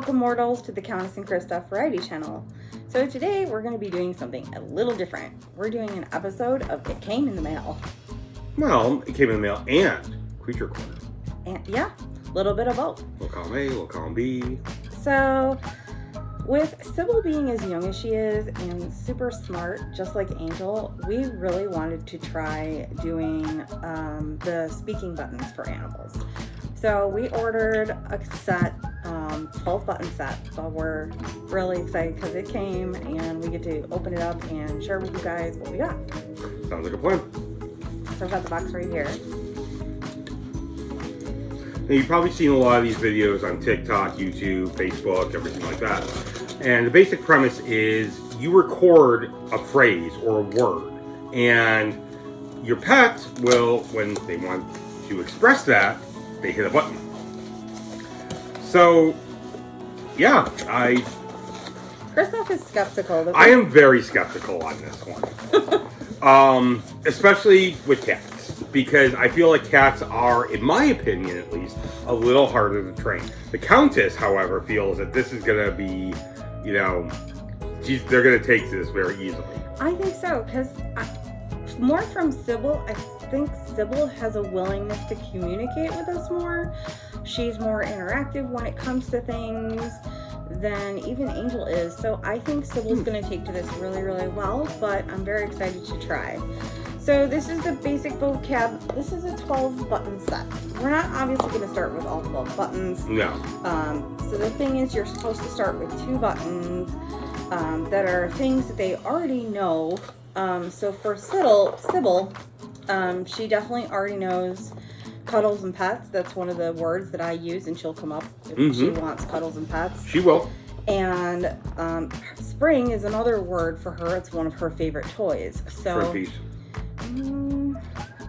Welcome mortals to the Countess and Krista Variety Channel. So today we're going to be doing something a little different. We're doing an episode of It Came in the Mail. Well, it came in the mail and Creature Corner. And yeah, a little bit of both. We'll column A, we'll column B. So with Sybil being as young as she is and super smart, just like Angel, we really wanted to try doing the speaking buttons for animals. So we ordered a set, 12 button set, so we're really excited because it came and we get to open it up and share with you guys what we got. Sounds like a plan. So I've got the box right here. Now, you've probably seen a lot of these videos on TikTok, YouTube, Facebook, everything like that. And the basic premise is you record a phrase or a word, and your pet will, when they want to express that, they hit a button. So, yeah, Christoph is skeptical. I am very skeptical on this one. Especially with cats, because I feel like cats are, in my opinion at least, a little harder to train. The Countess, however, feels that this is going to be, you know, they're going to take this very easily. I think so, because more from Sybil, I think Sybil has a willingness to communicate with us more. She's more interactive when it comes to things than even Angel is. So I think Sybil's going to take to this really, really well, but I'm very excited to try. So this is the basic vocab. This is a 12 button set. We're not obviously going to start with all 12 buttons. No. So the thing is, you're supposed to start with 2 buttons that are things that they already know. So for Sybil, she definitely already knows cuddles and pets. That's one of the words that I use, and she'll come up if she wants cuddles and pets. She will. And spring is another word for her. It's one of her favorite toys. So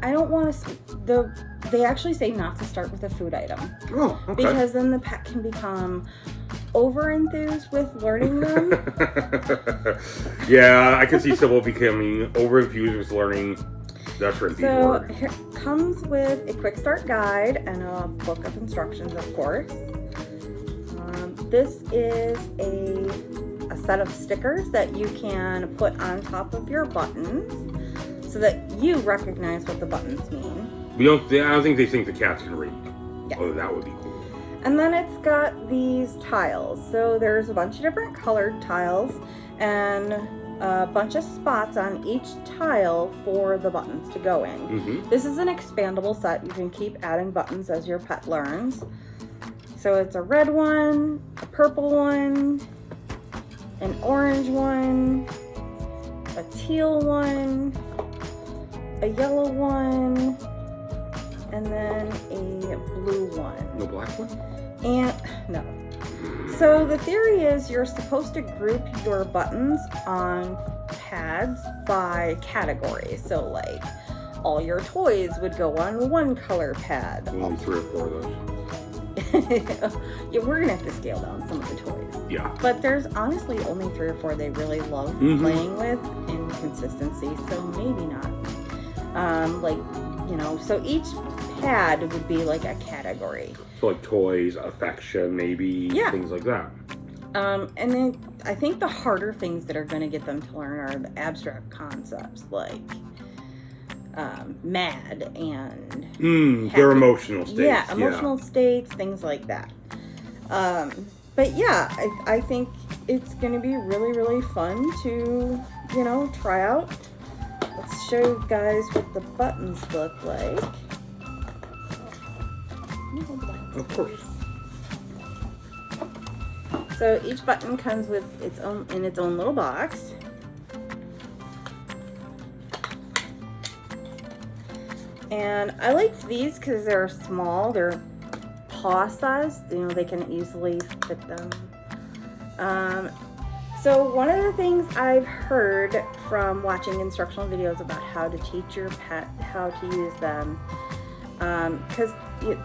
I don't want to. They actually say not to start with a food item. Oh, okay. Because then the pet can become over-enthused with learning them. Yeah, I can see Sybil becoming over-infused with learning the shrimpy word. So here comes with a quick start guide and a book of instructions, of course. This is a set of stickers that you can put on top of your buttons so that you recognize what the buttons mean. I don't think they think the cats can read. Yeah. Oh, that would be cool. And then it's got these tiles. So there's a bunch of different colored tiles and a bunch of spots on each tile for the buttons to go in. This is an expandable set. You can keep adding buttons as your pet learns. So it's a red one, a purple one, an orange one, a teal one, a yellow one, and then a blue one. No black one? And no. So the theory is you're supposed to group your buttons on pads by category. So like all your toys would go on one color pad. Only 3 or 4 of those. Yeah, we're gonna have to scale down some of the toys. Yeah. But there's honestly only 3 or 4 they really love playing with in consistency, so maybe not. So each pad would be like a category. So like toys, affection, maybe, things like that. And then I think the harder things that are going to get them to learn are the abstract concepts like mad and their emotional states. Yeah, emotional states, things like that. But yeah, I think it's going to be really, really fun to, try out. Let's show you guys what the buttons look like. Of course. So each button comes with its own little box. And I like these because they're small. They're paw sized. They can easily fit them. So one of the things I've heard from watching instructional videos about how to teach your pet how to use them, because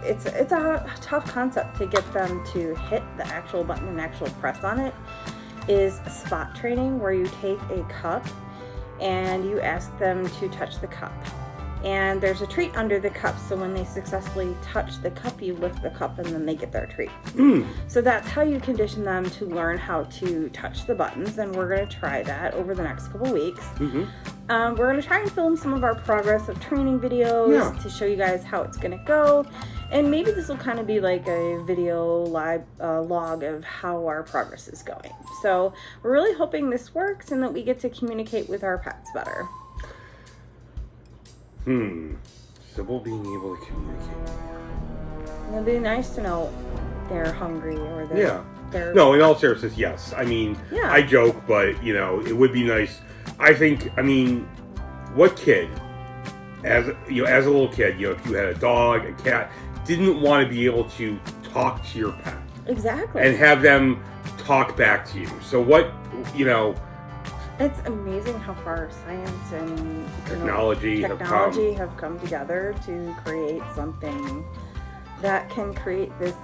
it's a tough concept to get them to hit the actual button and actual press on it, is spot training, where you take a cup and you ask them to touch the cup. And there's a treat under the cup, so when they successfully touch the cup, you lift the cup and then they get their treat. So that's how you condition them to learn how to touch the buttons, and we're going to try that over the next couple weeks. We're going to try and film some of our progress of training videos to show you guys how it's going to go, and maybe this will kind of be like a video live log of how our progress is going. So we're really hoping this works and that we get to communicate with our pets better. Sybil being able to communicate more. It'd be nice to know they're hungry or they're... No, in all seriousness, yes. I mean, I joke, but, you know, it would be nice. I think, I mean, what kid, as a little kid, you know, if you had a dog, a cat, didn't want to be able to talk to your pet? Exactly. And have them talk back to you. So what, you know... It's amazing how far science and technology have come together to create something that can create this,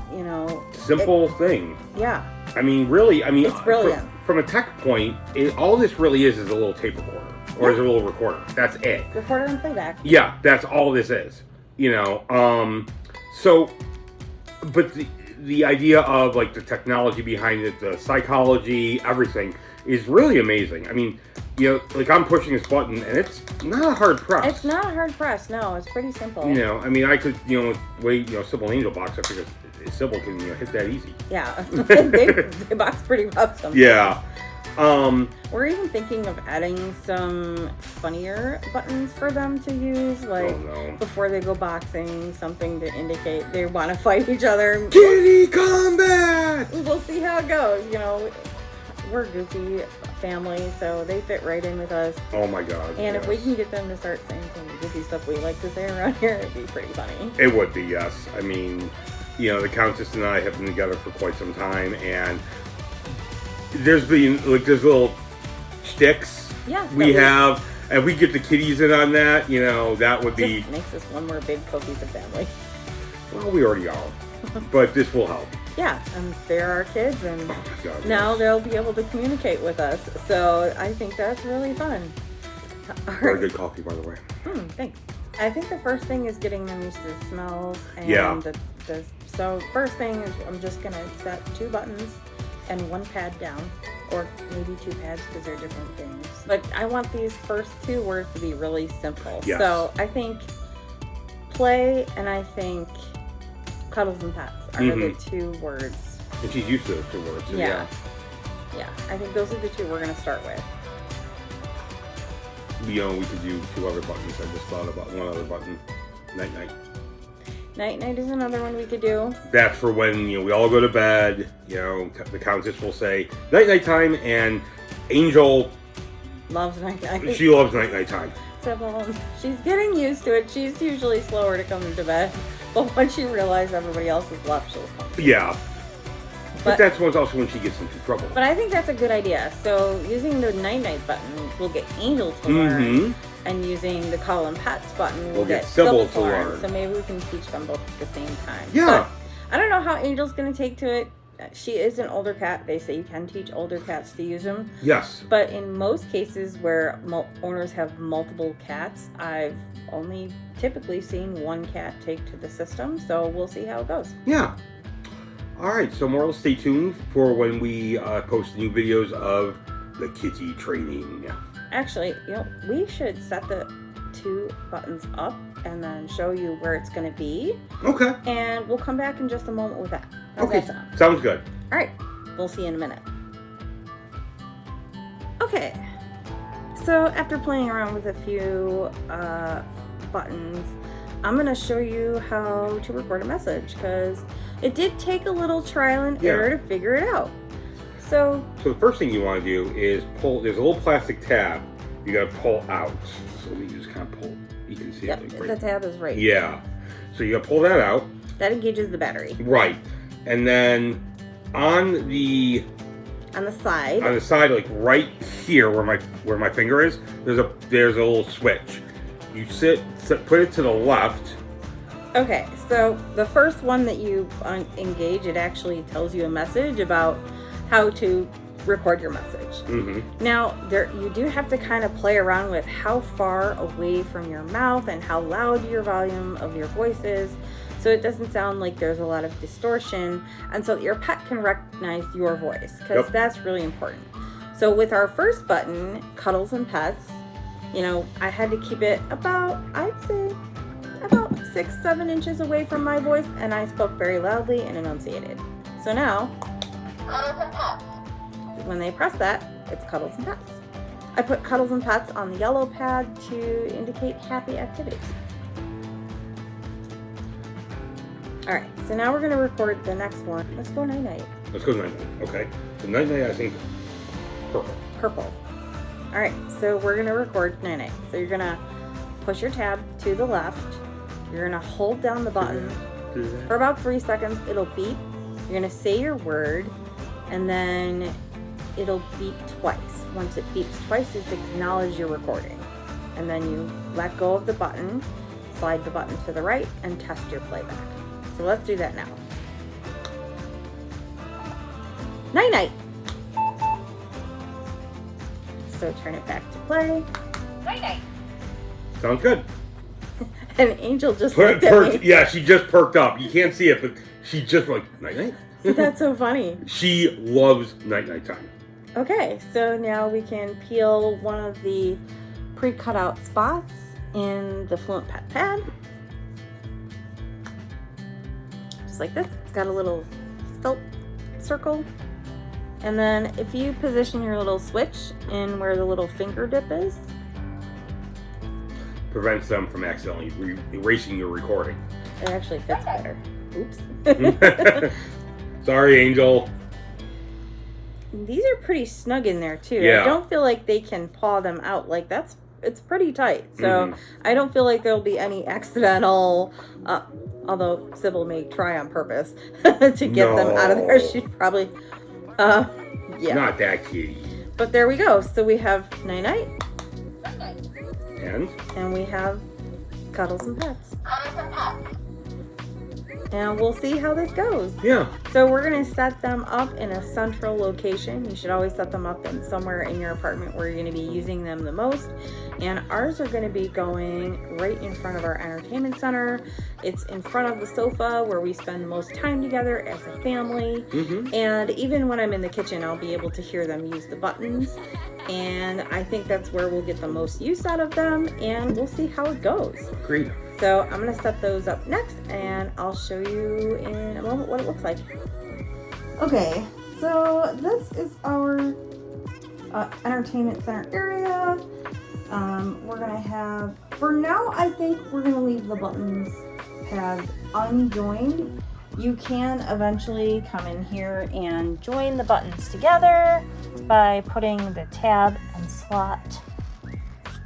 you know... simple thing. Yeah. I mean, really, it's brilliant. From a tech point, all this really is a little tape recorder. Or is a little recorder. That's it. Recorder and playback. Yeah, that's all this is. You know, so... But the idea of, like, the technology behind it, the psychology, everything... is really amazing. I mean, you know, like I'm pushing this button and it's not a hard press. It's not a hard press, no. It's pretty simple. You know, I mean, I could, you know, Sybil Angel box up because Sybil can, you know, hit that easy. Yeah, they box pretty rough sometimes. Yeah. We're even thinking of adding some funnier buttons for them to use, like before they go boxing, something to indicate they want to fight each other. Kitty combat! We'll see how it goes, you know. We're a goofy family, so they fit right in with us. Oh my god. And if we can get them to start saying some goofy stuff we like to say around here, it'd be pretty funny. It would be, yes. I mean, you know, the Countess and I have been together for quite some time, and there's been, like, there's little shticks we have, and we get the kitties in on that, you know, that would be... Just makes us one more big cohesive family. Well, we already are, but this will help. Yeah, and they're our kids, and now they'll be able to communicate with us. So I think that's really fun. Very good coffee, by the way. Thanks. I think the first thing is getting them used to the smells. And so first thing is I'm just going to set 2 buttons and 1 pad down, or maybe 2 pads because they're different things. But I want these first 2 words to be really simple. Yes. So I think play and I think cuddles and pets are the 2 words. And she's used to those 2 words. So yeah, I think those are the 2 we're going to start with. You know, we could do 2 other buttons. I just thought about 1 other button. Night night. Night night is another one we could do. That's for when, you know, we all go to bed. You know, the Countess will say night night time, and Angel loves night night. She loves night night time. So she's getting used to it. She's usually slower to come to bed. But once she realizes everybody else is left, she'll come. Yeah. But that's also when she gets into trouble. But I think that's a good idea. So using the night-night button, we'll get Angel to learn. And using the Cuddle and Pets button, we'll get Sybil to learn. So maybe we can teach them both at the same time. Yeah. But I don't know how Angel's going to take to it. She is an older cat. They say you can teach older cats to use them. Yes. But in most cases where owners have multiple cats, I've only typically seen 1 cat take to the system. So we'll see how it goes. Yeah. All right. So more, stay tuned for when we post new videos of the kitty training. Actually, you know, we should set the 2 buttons up and then show you where it's going to be. Okay. And we'll come back in just a moment with that. How's that sound? Sounds good. All right. We'll see you in a minute. Okay. So after playing around with a few buttons, I'm going to show you how to record a message because it did take a little trial and error to figure it out. So the first thing you want to do is pull, there's a little plastic tab you got to pull out. So let me just kind of pull, you can see it. Like the tab is right. Yeah. So you got to pull that out. That engages the battery. Right. And then on the side, like right here where my finger is, there's a little switch. You put it to the left. Okay, so the first one that you engage, it actually tells you a message about how to record your message. Now, you do have to kind of play around with how far away from your mouth and how loud your volume of your voice is, so it doesn't sound like there's a lot of distortion, and so your pet can recognize your voice, because that's really important. So with our first button, Cuddles and Pets, you know, I had to keep it about, I'd say, about 6-7 inches away from my voice, and I spoke very loudly and enunciated. So now, Cuddles and Pets. When they press that, it's Cuddles and Pets. I put Cuddles and Pets on the yellow pad to indicate happy activities. Alright, so now we're going to record the next one. Let's go night-night. Let's go night-night. Okay. So night-night, I think purple. Purple. Alright, so we're going to record night-night. So you're going to push your tab to the left. You're going to hold down the button for about 3 seconds. It'll beep. You're going to say your word, and then it'll beep twice. Once it beeps twice, it's acknowledge your recording. And then you let go of the button, slide the button to the right, and test your playback. So let's do that now. Night-night. So turn it back to play. Night-night. Sounds good. And Angel just looked at me. Yeah, she just perked up. You can't see it, but she just like, night-night. That's so funny. She loves night-night time. Okay, so now we can peel one of the pre-cut out spots in the Fluent Pet pad. Just like this. It's got a little felt circle. And then if you position your little switch in where the little finger dip is, prevents them from accidentally erasing your recording. it actually fits better. Oops. Sorry, Angel. These are pretty snug in there too. Yeah. I don't feel like they can paw them out. Like it's pretty tight. So I don't feel like there'll be any accidental, although Sybil may try on purpose to get them out of there. She'd probably, yeah. Not that kitty. But there we go. So we have night-night. And we have Cuddles and Pets. And we'll see how this goes. Yeah. So we're going to set them up in a central location. You should always set them up in somewhere in your apartment where you're going to be using them the most. And ours are going to be going right in front of our entertainment center. It's in front of the sofa where we spend the most time together as a family. And even when I'm in the kitchen, I'll be able to hear them use the buttons. And I think that's where we'll get the most use out of them. And we'll see how it goes. Great. So I'm going to set those up next, and I'll show you in a moment what it looks like. Okay, so this is our entertainment center area. We're going to have, for now, I think we're going to leave the buttons pads unjoined. You can eventually come in here and join the buttons together by putting the tab and slot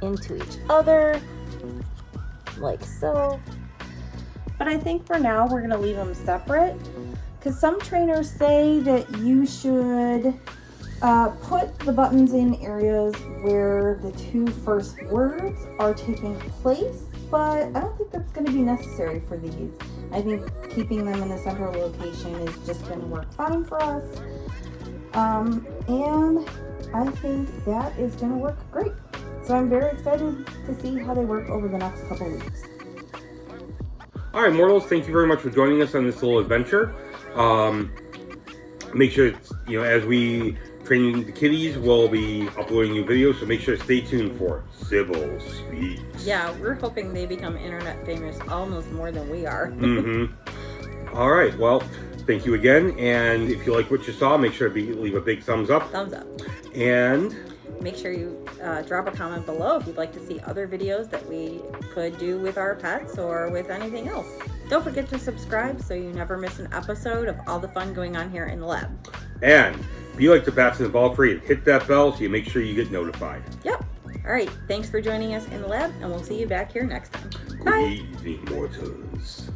into each other, like so. But I think for now we're going to leave them separate, because some trainers say that you should put the buttons in areas where the two first words are taking place, but I don't think that's going to be necessary for these. I think keeping them in a central location is just going to work fine for us. And I think that is going to work great. So I'm very excited to see how they work over the next couple weeks. All right, mortals, thank you very much for joining us on this little adventure. Make sure, as we train the kitties, we'll be uploading new videos, so make sure to stay tuned for Sybil Speaks. Yeah, we're hoping they become internet famous almost more than we are. All right, well, thank you again, and if you like what you saw, make sure to leave a big thumbs up. Thumbs up. And make sure you drop a comment below if you'd like to see other videos that we could do with our pets or with anything else. Don't forget to subscribe so you never miss an episode of all the fun going on here in the lab. And be like the bats in the ball tree and hit that bell so you make sure you get notified. Yep. All right. Thanks for joining us in the lab, and we'll see you back here next time. Good Bye. evening, mortals.